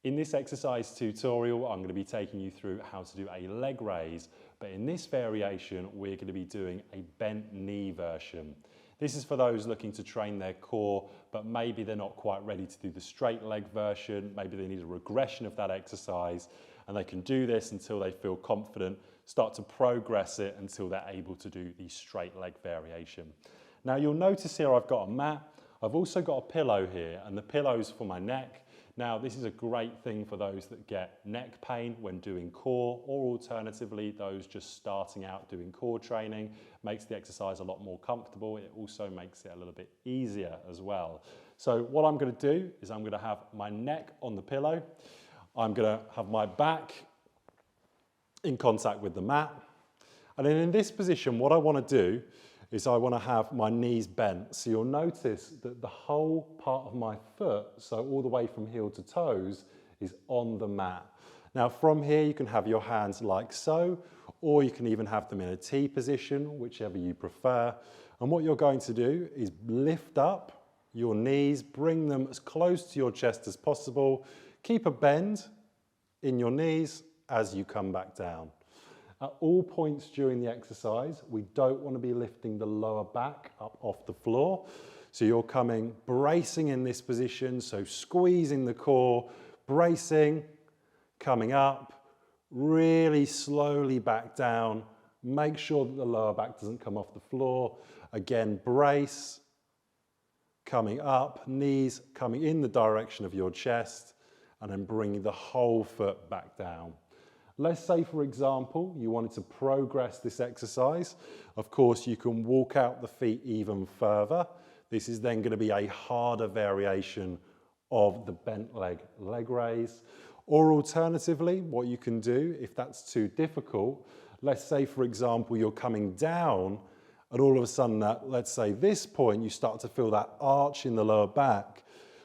In this exercise tutorial, I'm going to be taking you through how to do a leg raise, but in this variation, we're going to be doing a bent knee version. This is for those looking to train their core, but maybe they're not quite ready to do the straight leg version. Maybe they need a regression of that exercise, and they can do this until they feel confident, start to progress it until they're able to do the straight leg variation. Now you'll notice here I've got a mat. I've also got a pillow here, and the pillow's for my neck. Now, this is a great thing for those that get neck pain when doing core, or alternatively, those just starting out doing core training. Makes the exercise a lot more comfortable. It also makes it a little bit easier as well. So what I'm going to do is I'm going to have my neck on the pillow. I'm going to have my back in contact with the mat. And then in this position, what I want to do is I want to have my knees bent. So you'll notice that the whole part of my foot, so all the way from heel to toes, is on the mat. Now from here, you can have your hands like so, or you can even have them in a T position, whichever you prefer. And what you're going to do is lift up your knees, bring them as close to your chest as possible. Keep a bend in your knees as you come back down. At all points during the exercise, we don't want to be lifting the lower back up off the floor. So you're coming, bracing in this position, so squeezing the core, bracing, coming up, really slowly back down. Make sure that the lower back doesn't come off the floor. Again, brace, coming up, knees coming in the direction of your chest, and then bringing the whole foot back down. Let's say, for example, you wanted to progress this exercise. Of course, you can walk out the feet even further. This is then going to be a harder variation of the bent leg raise. Or alternatively, what you can do, if that's too difficult, let's say, for example, you're coming down and all of a sudden at, let's say, this point, you start to feel that arch in the lower back.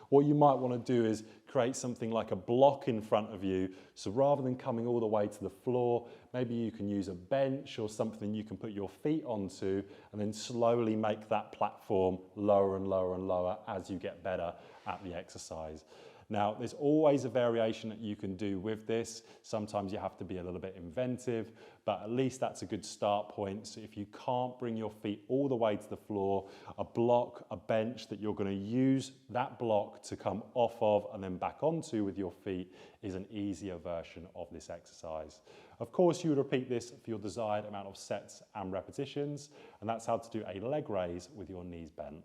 What you might want to do is create something like a block in front of you. So rather than coming all the way to the floor, maybe you can use a bench or something you can put your feet onto and then slowly make that platform lower and lower and lower as you get better at the exercise. Now, there's always a variation that you can do with this. Sometimes you have to be a little bit inventive, but at least that's a good start point. So if you can't bring your feet all the way to the floor, a block, a bench that you're going to use that block to come off of and then back onto with your feet is an easier version of this exercise. Of course, you would repeat this for your desired amount of sets and repetitions, and that's how to do a leg raise with your knees bent.